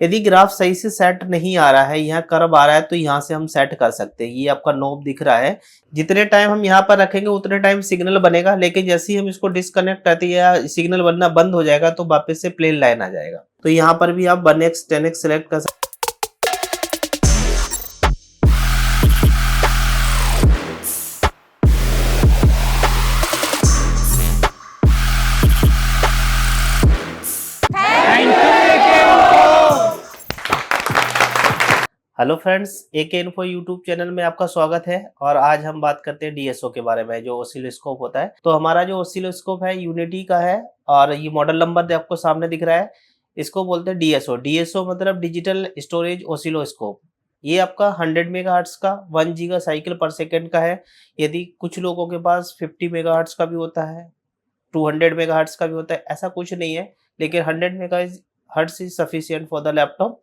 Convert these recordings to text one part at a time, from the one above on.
यदि ग्राफ सही से सेट नहीं आ रहा है, यहाँ कर्व आ रहा है, तो यहाँ से हम सेट कर सकते हैं। ये आपका नोब दिख रहा है, जितने टाइम हम यहाँ पर रखेंगे उतने टाइम सिग्नल बनेगा, लेकिन जैसे ही हम इसको डिस्कनेक्ट करते हैं या सिग्नल बनना बंद हो जाएगा तो वापस से प्लेन लाइन आ जाएगा। तो यहाँ पर भी आप 1x 10x सेलेक्ट कर सकते। Hello friends, AK info YouTube channel में आपका स्वागत है। और आज हम बात करते हैं DSO के बारे में, जो ऑसिलोस्कोप होता है। तो हमारा जो ऑसिलोस्कोप है यूनिटी का है और ये मॉडल नंबर आपको सामने दिख रहा है। इसको बोलते हैं DSO। DSO मतलब डिजिटल स्टोरेज ऑसिलोस्कोप। ये आपका 100 मेगाहर्ट्ज का 1 गीगा साइकिल पर सेकेंड का है। यदि कुछ लोगों के पास 50 मेगाहर्ट्ज का भी होता है, 200 मेगाहर्ट्ज का भी होता है, ऐसा कुछ नहीं है, लेकिन 100 megahertz is sufficient for the laptop.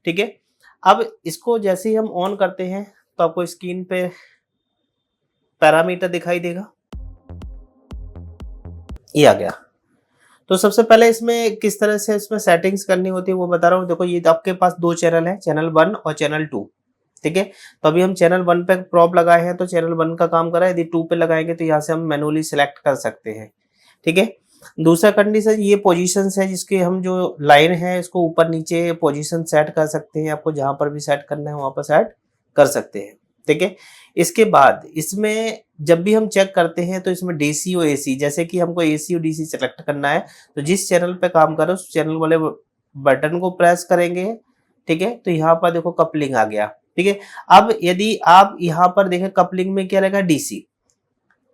ठीक है, अब इसको जैसे ही हम ऑन करते हैं तो आपको स्क्रीन पे पैरामीटर दिखाई देगा, ये आ गया। तो सबसे पहले इसमें किस तरह से इसमें सेटिंग्स करनी होती है वो बता रहा हूँ। देखो, ये आपके पास 2 चैनल है, चैनल 1 और चैनल 2। ठीक है, तो अभी हम चैनल 1 पे प्रॉप लगाए हैं तो चैनल 1 का काम कर रहा है। यदि 2 पे लगाएंगे तो यहाँ से हम मैनुअली सिलेक्ट कर सकते हैं। ठीक है, दूसरा कंडीशन ये पोजीशंस है, जिसके हम जो लाइन है इसको ऊपर नीचे पोजीशन सेट कर सकते हैं। आपको जहां पर भी सेट करना है वहां पर सेट कर सकते हैं। ठीक है, इसके बाद इसमें जब भी हम चेक करते हैं तो इसमें DC और AC, जैसे कि हमको AC और DC सेलेक्ट करना है तो जिस चैनल पे काम कर रहे हो उस चैनल वाले बटन को प्रेस करेंगे। ठीक है, तो यहाँ पर देखो कपलिंग आ गया। ठीक है, अब यदि आप यहाँ पर देखें कपलिंग में क्या रहेगा, DC।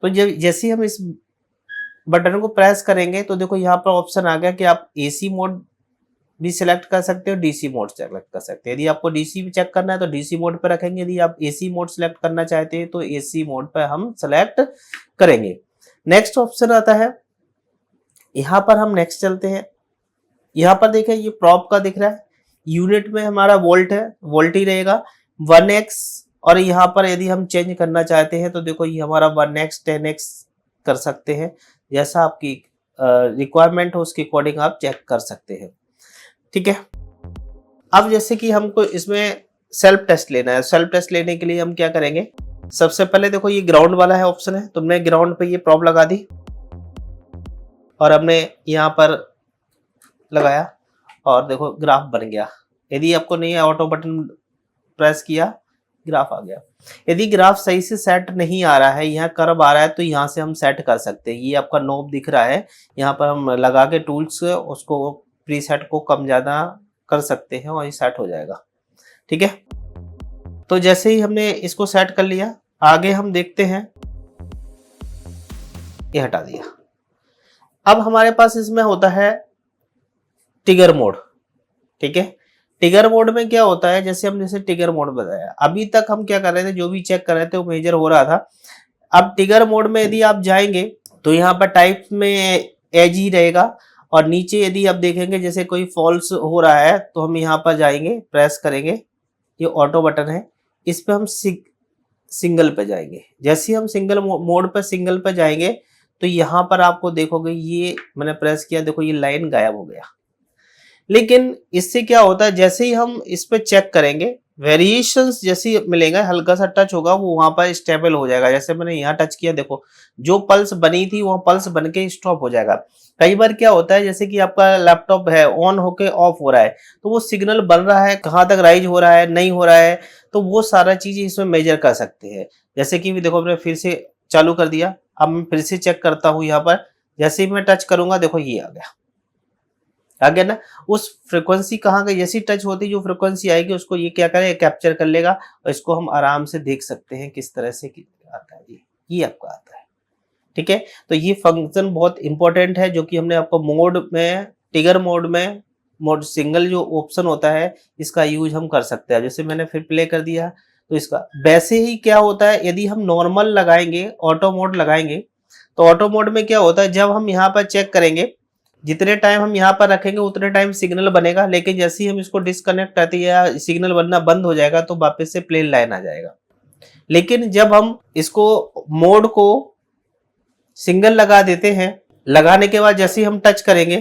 तो जब जैसे हम इस बटन को प्रेस करेंगे तो देखो यहाँ पर ऑप्शन आ गया कि आप AC मोड भी सिलेक्ट कर सकते हो, DC मोड सेलेक्ट कर सकते हैं। यदि आपको DC भी चेक करना है तो DC मोड पे रखेंगे। यदि आप AC मोड सिलेक्ट करना चाहते हैं तो AC मोड पे हम सेलेक्ट करेंगे। नेक्स्ट ऑप्शन आता है, यहाँ पर हम नेक्स्ट चलते हैं। यहाँ पर देखें ये प्रॉप का दिख रहा है, यूनिट में हमारा वोल्ट है, वोल्ट ही रहेगा 1x। और यहाँ पर यदि हम चेंज करना चाहते हैं तो देखो ये हमारा 1x 10x कर सकते हैं, जैसा आपकी रिक्वायरमेंट हो उसके अकॉर्डिंग आप चेक कर सकते हैं। ठीक है, अब जैसे कि हमको इसमें सेल्फ टेस्ट लेना है। सेल्फ टेस्ट लेने के लिए हम क्या करेंगे, सबसे पहले देखो ये ग्राउंड वाला है ऑप्शन है, तुमने ग्राउंड पे ये प्रॉप लगा दी और हमने यहाँ पर लगाया और देखो ग्राफ बन गया। यदि आपको नहीं है, ऑटो बटन प्रेस किया, ग्राफ आ गया। यदि ग्राफ सही से सेट नहीं आ रहा है, यहाँ कर्व आ रहा है, तो यहाँ से हम सेट कर सकते हैं। ये आपका नोब दिख रहा है, यहाँ पर हम लगा के टूल्स उसको प्रीसेट को कम ज्यादा कर सकते हैं और ये सेट हो जाएगा। ठीक है, तो जैसे ही हमने इसको सेट कर लिया, आगे हम देखते हैं, ये हटा दिया। अब हमारे पास इसमें होता है ट्रिगर मोड। ठीक है, ट्रिगर मोड में क्या होता है, जैसे ट्रिगर मोड बताया, अभी तक हम क्या कर रहे थे, जो भी चेक कर रहे थे वो मेजर हो रहा था। अब ट्रिगर मोड में यदि आप जाएंगे तो यहाँ पर टाइप में एज ही रहेगा और नीचे यदि आप देखेंगे जैसे कोई फॉल्स हो रहा है तो हम यहाँ पर जाएंगे, प्रेस करेंगे, ये ऑटो बटन है, इस पे हम सिंगल पे जाएंगे। जैसे ही हम सिंगल मोड पे सिंगल पे जाएंगे तो यहाँ पर आपको देखोगे ये मैंने प्रेस किया, देखो ये लाइन गायब हो गया। लेकिन इससे क्या होता है, जैसे ही हम इस पे चेक करेंगे वेरिएशंस जैसे मिलेगा, हल्का सा टच होगा वो वहां पर स्टेबल हो जाएगा। जैसे मैंने यहाँ टच किया, देखो जो पल्स बनी थी वह पल्स बन के स्टॉप हो जाएगा। कई बार क्या होता है, जैसे कि आपका लैपटॉप है ऑन होके ऑफ हो रहा है तो वो सिग्नल बन रहा है, कहाँ तक राइज हो रहा है, नहीं हो रहा है, तो वो सारा चीज इसमें मेजर कर सकते हैं। जैसे कि देखो मैंने फिर से चालू कर दिया, अब मैं फिर से चेक करता हूँ। यहाँ पर जैसे ही मैं टच करूंगा देखो ये आ गया, आ गया ना। उस फ्रीक्वेंसी कहाँ गई, जैसी टच होती जो फ्रीक्वेंसी आएगी उसको ये क्या करेगा, कैप्चर कर लेगा और इसको हम आराम से देख सकते हैं किस तरह से आता है। ये आपका आता है। ठीक है, तो ये फंक्शन बहुत इंपॉर्टेंट है जो कि हमने आपको मोड में, ट्रिगर मोड में, मोड सिंगल जो ऑप्शन होता है इसका यूज हम कर सकते हैं। जैसे मैंने फिर प्ले कर दिया तो इसका वैसे ही क्या होता है, यदि हम नॉर्मल लगाएंगे, ऑटो मोड लगाएंगे तो ऑटो मोड में क्या होता है, जब हम यहाँ पर चेक करेंगे जितने टाइम हम यहाँ पर रखेंगे उतने टाइम सिग्नल बनेगा, लेकिन जैसे ही हम इसको डिस्कनेक्ट करते हैं या सिग्नल बनना बंद हो जाएगा तो वापस से प्लेन लाइन आ जाएगा। लेकिन जब हम इसको मोड को सिंगल लगा देते हैं, लगाने के बाद जैसे ही हम टच करेंगे,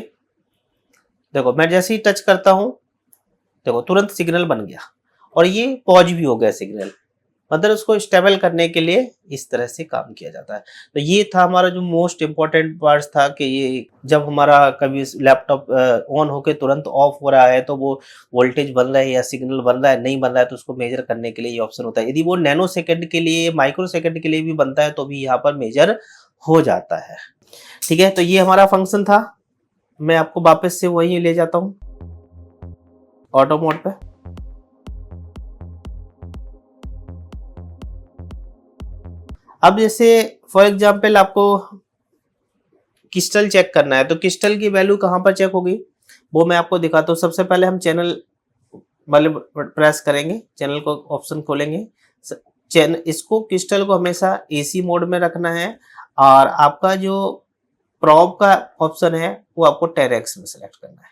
देखो मैं जैसे ही टच करता हूं देखो तुरंत सिग्नल बन गया और ये पॉज भी हो गया सिग्नल, मतलब उसको स्टेबल करने के लिए इस तरह से काम किया जाता है। तो ये था हमारा जो मोस्ट इम्पोर्टेंट पार्ट था कि ये जब हमारा कभी लैपटॉप ऑन होके तुरंत ऑफ हो रहा है तो वो वोल्टेज बन रहा है या सिग्नल बन रहा है नहीं बन रहा है, तो उसको मेजर करने के लिए ये ऑप्शन होता है। यदि वो नैनो सेकंड के लिए माइक्रो सेकंड के लिए भी बनता है तो भी यहाँ पर मेजर हो जाता है। ठीक है, तो ये हमारा फंक्शन था। मैं आपको वापस से वही ले जाता हूँ ऑटो मोड पे। अब जैसे फॉर एग्जांपल आपको क्रिस्टल चेक करना है, तो क्रिस्टल की वैल्यू कहाँ पर चेक होगी वो मैं आपको दिखाता हूँ। सबसे पहले हम चैनल वाले प्रेस करेंगे, चैनल को ऑप्शन खोलेंगे। इसको क्रिस्टल को हमेशा एसी मोड में रखना है और आपका जो प्रॉब का ऑप्शन है वो आपको 10x में सेलेक्ट करना है।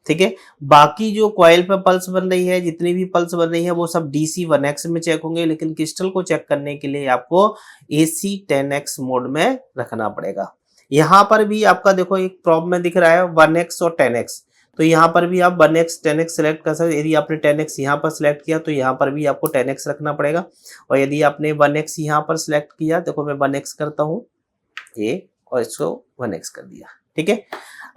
ठीक है, बाकी जो कॉइल पे पल्स बन रही है, जितनी भी पल्स बन रही है वो सब DC 1x में चेक होंगे, लेकिन क्रिस्टल को चेक करने के लिए आपको AC 10x मोड में रखना पड़ेगा। यहाँ पर भी आपका देखो एक प्रॉब में दिख रहा है 1x और 10x, तो यहाँ पर भी आप 1x 10x सेलेक्ट कर सकते। यदि आपने 10x यहाँ पर सिलेक्ट किया तो यहाँ पर भी आपको 10x रखना पड़ेगा, और यदि आपने 1x यहाँ पर सिलेक्ट किया, देखो मैं 1x करता हूँ ये और इसको 1x कर दिया। ठीक है,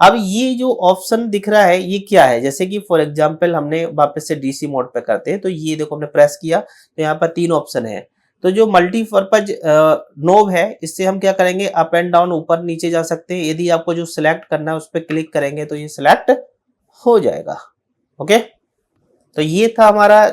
अब ये जो ऑप्शन दिख रहा है ये क्या है, जैसे कि फॉर एग्जांपल हमने वापस से डीसी मोड पे करते हैं तो ये देखो हमने प्रेस किया तो यहाँ पर 3 ऑप्शन है। तो जो मल्टीपर्पज नोब है इससे हम क्या करेंगे, अप एंड डाउन ऊपर नीचे जा सकते हैं। यदि आपको जो सिलेक्ट करना है उस पर क्लिक करेंगे तो ये सिलेक्ट हो जाएगा। ओके, तो ये था हमारा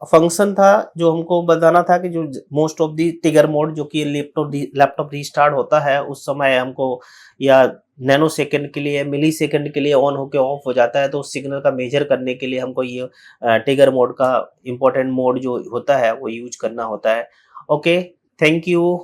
फंक्शन था जो हमको बताना था कि जो most of the trigger mode जो कि लैपटॉप रीस्टार्ट होता है उस समय हमको, या नैनो सेकंड के लिए मिली सेकंड के लिए ऑन होके ऑफ हो जाता है, तो उस सिग्नल का मेजर करने के लिए हमको ये ट्रिगर मोड का इम्पोर्टेंट मोड जो होता है वो यूज करना होता है। Okay, thank you.